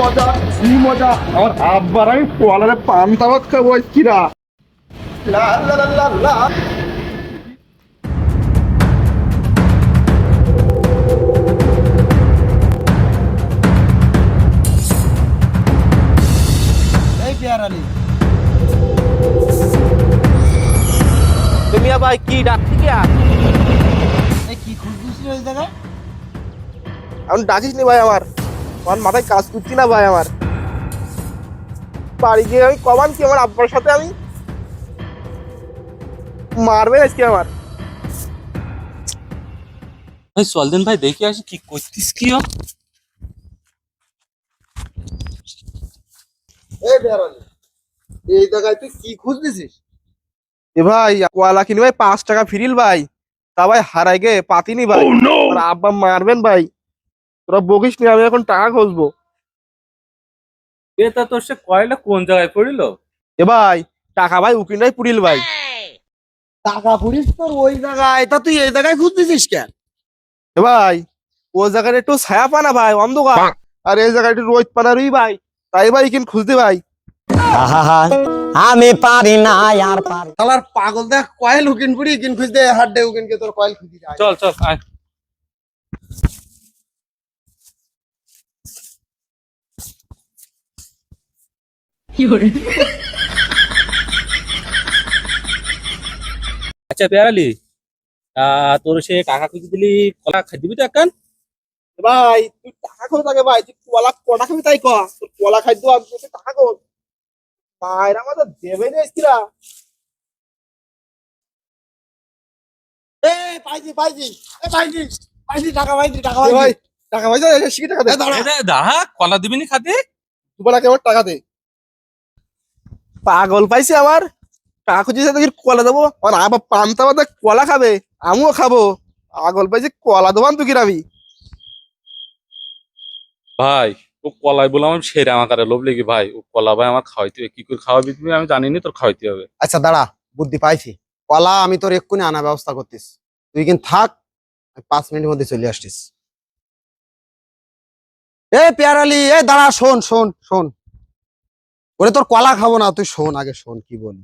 মজা কি মজা আমার আব্বার আমি পোয়ালারে পান্তা ভাত খাবো কিরা লা লা লা লা লা। এই পেয়ার আলী মিয়া ভাই কি ডাকছি কি এই কি খুঁজছিস ওই জায়গায়? এখন ডাকিস নি ভাই আমার মাথায় কাজ করছি না ভাই আমার বাড়ি গিয়ে আমি কমান কি আমার আব্বার সাথে আমি মারবে আজকে আমার ভাই চলদিন ভাই দেখে আসি কি করতিস কি এই পেয়ার আলী এই জায়গায় তুই কি খুঁজতেছিস? এ ভাই কয়লা কিনি ভাই 5 টাকা ফিরিল ভাই তা ভাই হারাই গে পাতিনি ভাই আর আব্বা মারবেন ভাই তোরা বকিস নি আমি এখন টাকা খুঁজবো। এটা তোর সে কয়লা কোন জায়গায় পড়িল? এ ভাই টাকা ভাই উকিনটাই পুরিল ভাই। টাকা পুরিস তোর ওই জায়গায়, তা তুই এই জায়গায় খুঁজতেছিস কেন? এ ভাই ও জায়গায় একটু ছায়া পানা ভাই অন্ধকার আর এই জায়গায় একটু রোদ পানারই ভাই তাই ভাই কিন খুঁজতে ভাই। আমি পারি না আর পারি শালার পাগল দেখ কয়েল উকিন পুরি কিন খুঁজতে হাড্ডে উকিনকে তোর কয়েল খুঁজি যায়। চল চল আয়। আচ্ছা পেয়ারালি তোর সে টাকা খুঁজে দিলি কলা খাই দিবি তো একখান? ভাই তুই টাকা খোঁজ থাকে ভাই তুই কলা কটা খাবি তাই কর তোর কলা খাদ্য আমি তোকে টাকা খোঁজ মায়ের আমাদের দেবে না এসকিরা। এ পাইছি পাইছি এ পাইছি পাইছি টাকা পাইছি টাকা এ ভাই পাইছি। টাকা পয়সা শিখে টাকা দে দাঁড়া কলা দিবি নি খাতে? তোমার আমার টাকা দে পাগল পাইছে আমার টাকা খুঁজেছে দেখি কলা দেবো আর আবার পান্তা বাদে কলা খাবে আমিও খাবো পাগল পাইছে কলা দেবান তুই কিরাবি। ভাই ও কলাই বলে আমার সেরা আমার কারে লোভ লেগে ভাই ও কলা ভাই আমার খাওয়াইতে হবে কি করে খাওয়াবি তুমি আমি জানিনি তোর খাওয়াইতে হবে। আচ্ছা দাঁড়া বুদ্ধি পাইছি, কলা আমি তোর এক্ষুনি আনা ব্যবস্থা করতিস, তুই কিন্তু থাক 5 মিনিটের মধ্যে চলে আসতিস। এ পেয়ার আলী এ দাঁড়া শোন শোন শোন, ওরে তোর কলা খাবো না, তুই শোন আগে শোন কি বলি।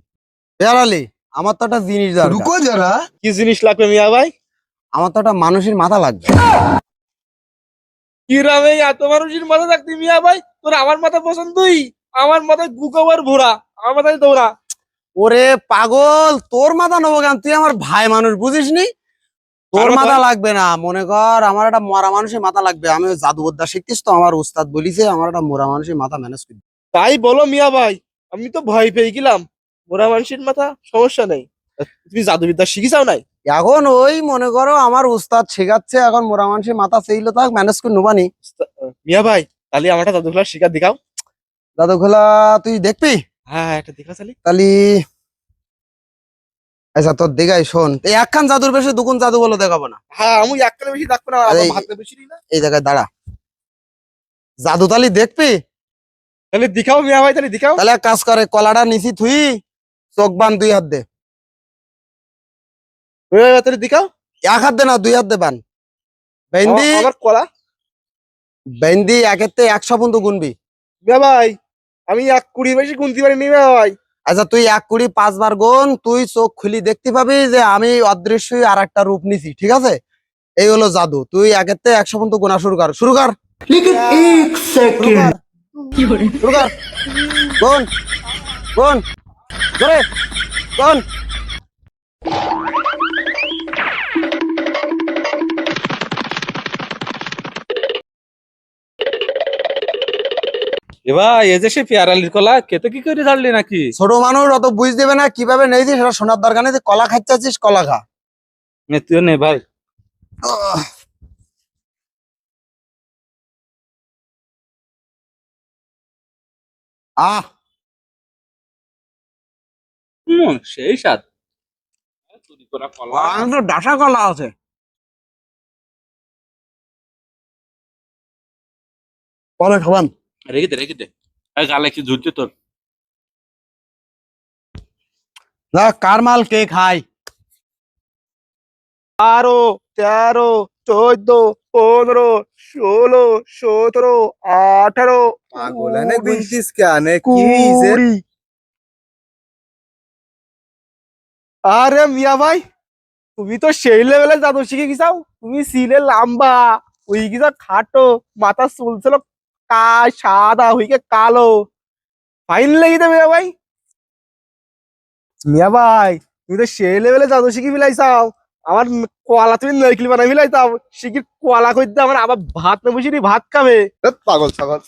পেয়ার আলী আমার তো একটা জিনিস দরকার। যারা কি জিনিস লাগবে মিয়া ভাই? আমার তো একটা মানুষের মাথা লাগবে। কিরামে এত মানুষের মাথা থাকতি মিয়া ভাই তোর আমার মাথা পছন্দই আমার মাথায় গুকাবার ভোরা আমার মাথায় দৌড়া। ওরে পাগল তোর মাথা নেবো কেন, তুই আমার ভাই মানুষ বুঝিস নি, তোর কার মাথা? মাথা লাগবে না, মনে কর আমার একটা মরা মানুষের মাথা লাগবে, আমি ওই জাদুবিদ্যা শিখতিস তো, আমার উস্তাদ বলিছে আমার একটা মরা মানুষের মাথা ম্যানেজ করতে। তাই বলো মিয়া ভাই আমি তো ভয় পেয়ে গেলাম মোরা মানুষের মাথা সমস্যা নেই তুমি জাদুবিদ্যা শিখিছাও নাই? এখন ওই মনে করো আমার উস্তাদ শেখাচ্ছে, এখন মোরা মানুষের মাথা চাইলে থাক ম্যানেজ করে নেবানি। মিয়া ভাই তাহলে আমারটা জাদুগুলা শিকার দেখাও। দাদু খোলা তুই দেখবি হ্যাঁ একটা দেখা চালি। তাহলে আচ্ছা তোর দেখাই শোন, এই একখান জাদুর বেশি দুগুণ জাদু বলে দেখাবো না। হ্যাঁ আমি একটা বেশি দেখবো না আরে, ভাতটা বেশি নিই না। এই জায়গায় দাঁড়া, জাদু তালি দেখবি, তাহলে দেখাও মিয়া ভাই তাহলে দেখাও। তাহলে এক কাজ করে কলাটা নিচি থুই চোখ বান 2 হাত দে, তাহলে দেখাও। 1 হাত দে না 2 হাত দে বান, বেন্দি আমার কলা বেন্দি 1 থেকে 100 পর্যন্ত গুনবি। মিয়া ভাই আমি 1 বেশি গুনতে পারিনি মিয়া ভাই। আচ্ছা তুই 1 20 5 বার গুন, তুই চোখ খুলি দেখতে পাবি যে আমি অদৃশ্যই আর একটা রূপ নিছি, ঠিক আছে? এই হলো জাদু, তুই 1 থেকে 100 পর্যন্ত গোনা শুরু কর শুরু কর শুরু কর গুন গুন ধরে গুন। এ ভাই এই যে সে পেয়ারালির কলা খেতে কি করে ছাড়লি নাকি? ছোট মানুষ অত বুঝ দেবে না কিভাবে নেই সেটা শোনার দরকার নেই, যে কলা খাচ্ছিস কলা খা। তুইও নে ভাই। আহ সেই স্বাদ চুরি করা কলা। তো ডাসা কলা আছে। পরে খাবান রেখে দে রেখে দে গালে কি ঝুলছে তোর? কার মাল কে খায়? 12 13 14, 15, 16, 17, 18, পাগল এনে 19, গুনতিস কেন কি হইছে 20। আরে মিয়া ভাই, তুমি তো সেই লেভেলে জাদু শিখে গেছাও। তুমি ছিলে লাম্বা, ওই গিয়ে খাটো, মাথা চুল ছিল সাদা হইকে কালো। ফাইন লেগে দেবে মিয়া ভাই। মিয়া ভাই, তুমি তো সেই লেভেলে জাদু শিখে ফেলাইছাও। আমার কলা তুমি নইকলি বানাই ফেলাইতাম, শিখির কলা কইতে আমার আবার ভাত না বসিনি ভাত খাবে। ধ্যাৎ, পাগল ছাগল।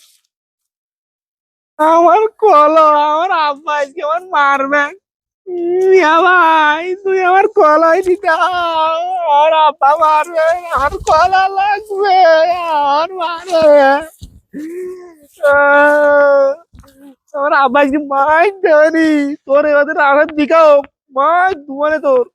আমার কলা, আমার আব্বা আজকে আমার মারবে। মিয়া ভাই, তুই আমার কলাই দিতে, আমার আব্বা মারবে, আমার কলা লাগবে, আমার মারবে। আমার আব্বা আজকে মাই জানি তোর এবার রানের দিকাও মাই দুয়ারে তোর।